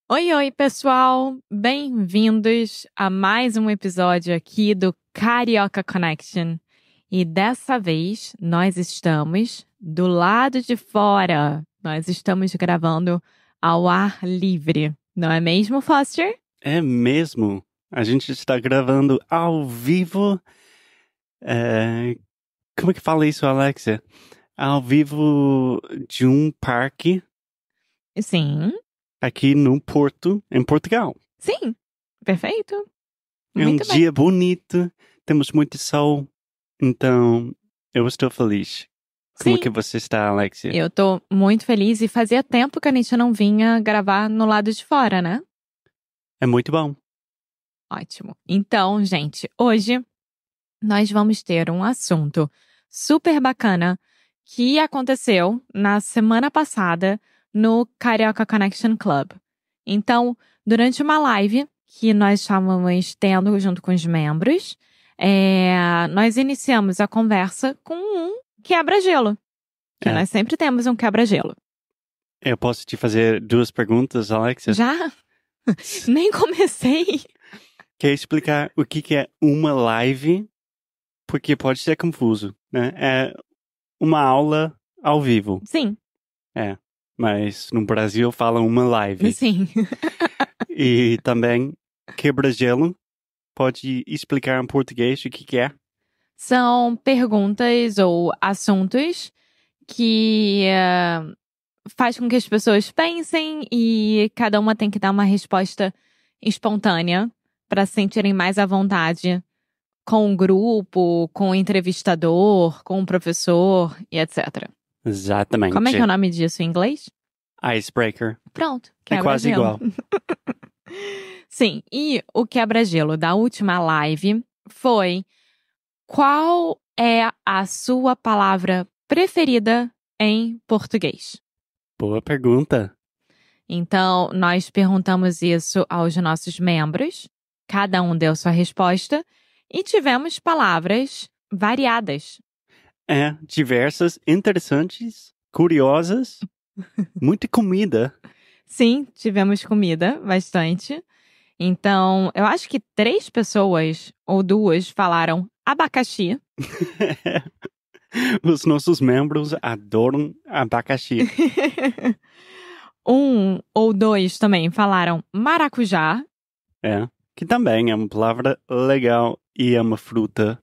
Oi, oi, pessoal! Bem-vindos a mais um episódio aqui do Carioca Connection. E dessa vez, nós estamos do lado de fora. Nós estamos gravando ao ar livre. Não é mesmo, Foster? É mesmo. A gente está gravando ao vivo. Como é que fala isso, Alexia? Ao vivo de um parque Sim, aqui no Porto, em Portugal. sim. Perfeito. É um Muito bem. dia bonito, temos muito sol, então eu estou feliz. Como é Sim, que você está, Alexia? eu tô muito feliz e fazia tempo que a gente não vinha gravar no lado de fora, né? É muito bom. Ótimo. Então, gente, hoje nós vamos ter um assunto super bacana que aconteceu na semana passada no Carioca Connection Club. Então, durante uma live que nós estávamos tendo junto com os membros, nós iniciamos a conversa com um quebra-gelo, que É. nós sempre temos um quebra-gelo. Eu posso te fazer duas perguntas, Alexia? Já? Nem comecei. Quer explicar o que é uma live? Porque pode ser confuso, né? É uma aula ao vivo. Sim, Mas no Brasil falam uma live. sim. E também quebra-gelo. Pode explicar em português o que é? São perguntas ou assuntos que faz com que as pessoas pensem e cada uma tem que dar uma resposta espontânea para se sentirem mais à vontade com o grupo, com o entrevistador, com o professor e etc. Exatamente. Como é que é o nome disso em inglês? Icebreaker. Pronto, É quase quebra-gelo. igual. Sim, e o quebra-gelo da última live foi: qual é a sua palavra preferida em português? Boa pergunta. Então, nós perguntamos isso aos nossos membros, cada um deu sua resposta e tivemos palavras variadas. Diversas, interessantes, curiosas, muita comida. Sim, tivemos comida, bastante. Então, eu acho que 3 pessoas ou 2 falaram abacaxi. Os nossos membros adoram abacaxi. 1 ou 2 também falaram maracujá. Que também é uma palavra legal e é uma fruta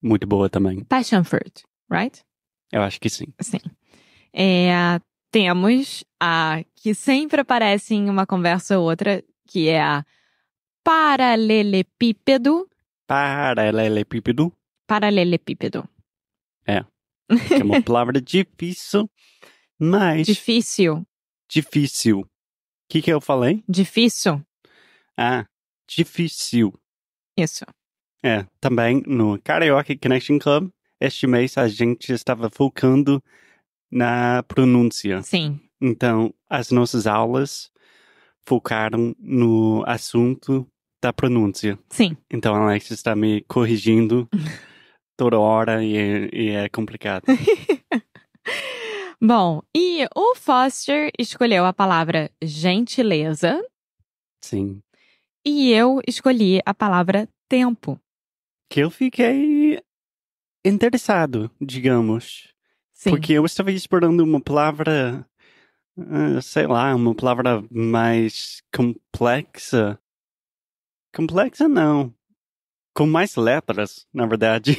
muito boa também. Passion fruit, right? Eu acho que sim. Sim. Temos a que sempre aparece em uma conversa ou outra, que é a paralelepípedo. Paralelepípedo. Paralelepípedo. Que é uma palavra difícil, mas Difícil. difícil. O que eu falei? Difícil. Difícil. Isso. Também no Carioca Connection Club, este mês a gente estava focando na pronúncia. Sim. Então, as nossas aulas focaram no assunto da pronúncia. Sim. Então, a Alex está me corrigindo toda hora e é complicado. Bom, e o Foster escolheu a palavra gentileza Sim. e eu escolhi a palavra tempo. Que eu fiquei interessado, digamos. Sim. Porque eu estava esperando uma palavra, sei lá, uma palavra mais complexa. Complexa não. Com mais letras, na verdade.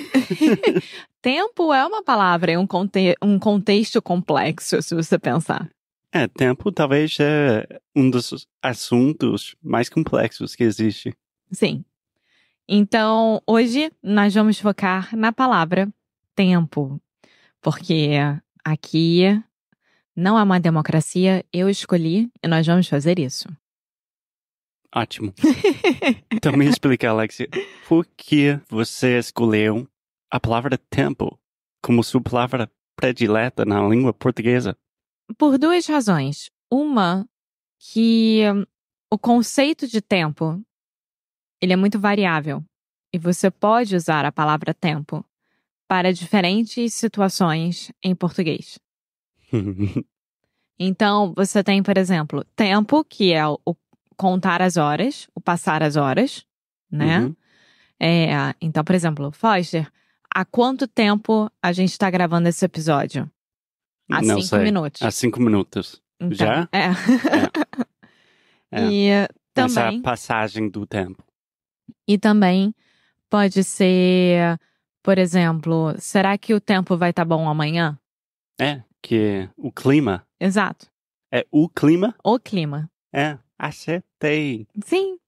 Tempo é uma palavra em um contexto complexo, se você pensar. Tempo talvez é um dos assuntos mais complexos que existe. Sim. Então, hoje nós vamos focar na palavra tempo. Porque aqui não é uma democracia, eu escolhi e nós vamos fazer isso. Ótimo. Então me explica, Alexia, por que você escolheu a palavra tempo como sua palavra predileta na língua portuguesa? Por 2 razões. Uma, que o conceito de tempo, ele é muito variável. E você pode usar a palavra tempo para diferentes situações em português. Então, você tem, por exemplo, tempo, que é o contar as horas, o passar as horas, né? Uhum. Então, por exemplo, Foster, há quanto tempo a gente tá gravando esse episódio? Há Não 5 sei. minutos. Há 5 minutos. Então, Já? É. É. E Essa é a também, passagem do tempo. pode ser, por exemplo, será que o tempo vai estar bom amanhã? Que o clima. Exato. É o clima? O clima. Acertei. Sim.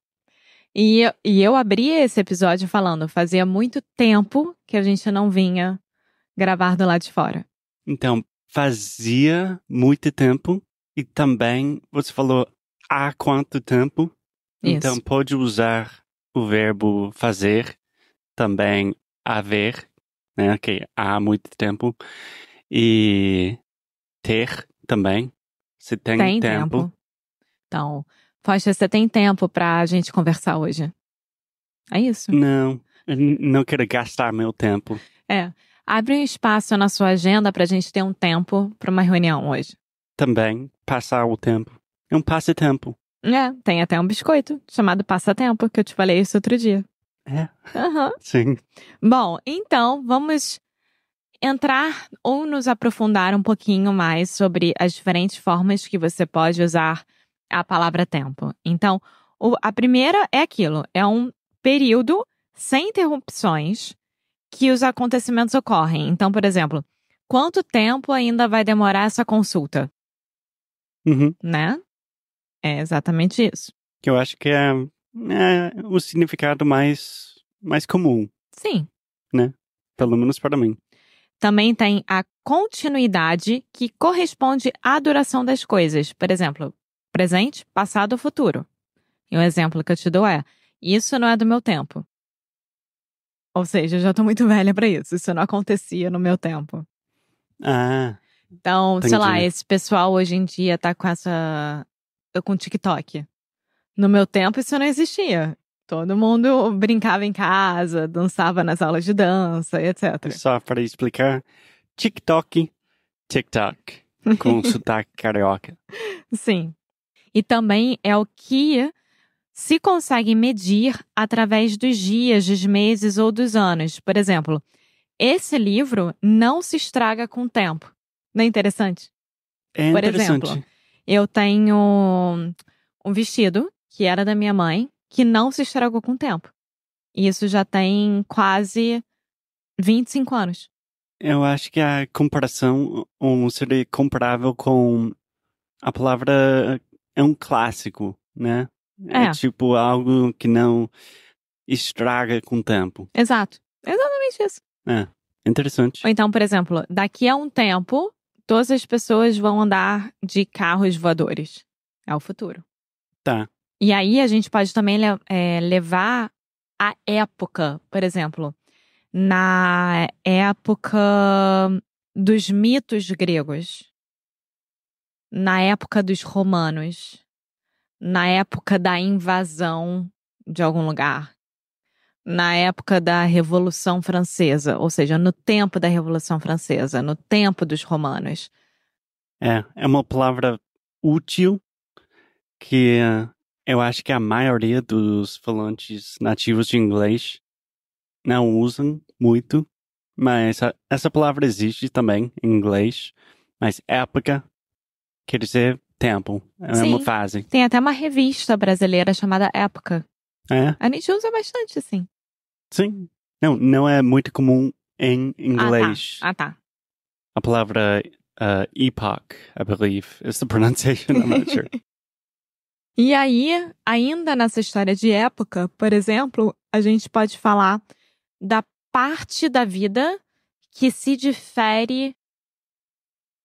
E eu abri esse episódio falando, fazia muito tempo que a gente não vinha gravar do lado de fora. Então, fazia muito tempo. E também, você falou há quanto tempo? Então, Isso. pode usar o verbo fazer, também haver, né? Que há muito tempo. E ter também. Se tem, Tem tempo. Então, Foster, você tem tempo pra gente conversar hoje? É isso. Não, eu não quero gastar meu tempo. Abre um espaço na sua agenda pra gente ter um tempo pra uma reunião hoje. Também passar o tempo. É um passatempo. Tem até um biscoito chamado Passatempo, que eu te falei isso outro dia. É, Aham. sim. Bom, então vamos entrar ou nos aprofundar um pouquinho mais sobre as diferentes formas que você pode usar a palavra tempo. Então, a primeira é aquilo, é um período sem interrupções que os acontecimentos ocorrem. Então, por exemplo, quanto tempo ainda vai demorar essa consulta, Uhum. né? É exatamente isso. Que eu acho que é o significado mais comum, Sim. pelo menos para mim. Também tem a continuidade que corresponde à duração das coisas. Por exemplo, presente, passado ou futuro. E um exemplo que eu te dou é: isso não é do meu tempo. Ou seja, eu já tô muito velha pra isso. Isso não acontecia no meu tempo. Ah, Então, sei lá, entendi. esse pessoal hoje em dia tá com TikTok. No meu tempo isso não existia. Todo mundo brincava em casa, dançava nas aulas de dança, etc. Só para explicar, TikTok, com sotaque carioca. Sim. E também é o que se consegue medir através dos dias, dos meses ou dos anos. Por exemplo, esse livro não se estraga com o tempo. Não é interessante? É Por exemplo, interessante. eu tenho um vestido que era da minha mãe que não se estragou com o tempo. E isso já tem quase 25 anos. Eu acho que a comparação seria comparável com a palavra é um clássico, né? É É, tipo algo que não estraga com o tempo. exato. Exatamente isso. É, interessante. Ou então, por exemplo, daqui a um tempo, todas as pessoas vão andar de carros voadores. É o futuro. Tá. E aí a gente pode também levar a época, por exemplo, na época dos mitos gregos, na época dos romanos, na época da invasão de algum lugar, na época da Revolução Francesa, ou seja, no tempo da Revolução Francesa, no tempo dos romanos. É uma palavra útil que eu acho que a maioria dos falantes nativos de inglês não usam muito, mas essa palavra existe também em inglês, mas época quer dizer tempo, é uma Sim. fase. Tem até uma revista brasileira chamada Época. É, A gente usa bastante, assim. sim. Não é muito comum em inglês. Ah, tá. A palavra epoch, I believe, is the pronunciation, I'm not sure. E aí, ainda nessa história de época, por exemplo, a gente pode falar da parte da vida que se difere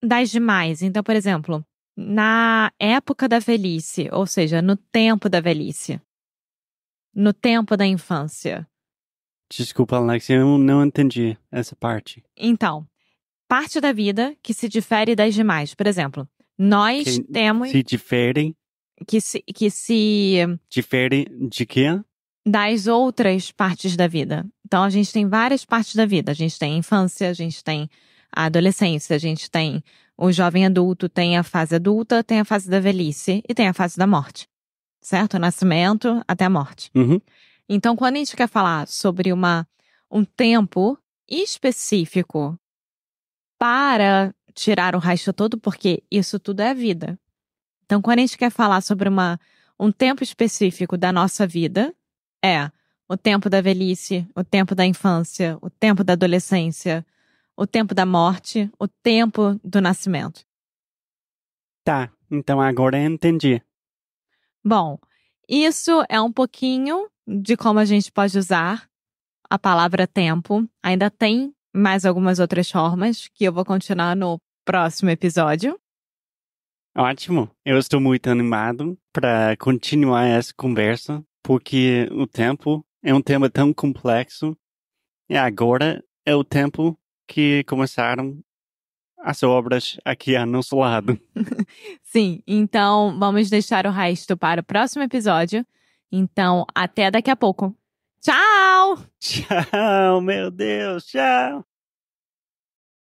das demais. Então, por exemplo, na época da velhice, ou seja, no tempo da velhice, no tempo da infância. Desculpa, Alex, eu não entendi essa parte. Então, parte da vida que se difere das demais. Por exemplo, nós Que temos se diferem, que se difere de quê? das outras partes da vida. Então, a gente tem várias partes da vida. A gente tem a infância, a gente tem a adolescência, a gente tem o jovem adulto, tem a fase adulta, tem a fase da velhice e tem a fase da morte. certo? O nascimento até a morte. Uhum. Então, quando a gente quer falar sobre um tempo específico para tirar o resto todo, porque isso tudo é a vida. Então, quando a gente quer falar sobre um tempo específico da nossa vida, é o tempo da velhice, o tempo da infância, o tempo da adolescência, o tempo da morte, o tempo do nascimento. Tá, então agora eu entendi. Bom, isso é um pouquinho de como a gente pode usar a palavra tempo. Ainda tem mais algumas outras formas que eu vou continuar no próximo episódio. Ótimo, eu estou muito animado para continuar essa conversa, porque o tempo é um tema tão complexo e agora é o tempo que começaram as obras aqui ao nosso lado. Sim, então vamos deixar o resto para o próximo episódio. Então, até daqui a pouco. Tchau! Tchau, meu Deus, tchau!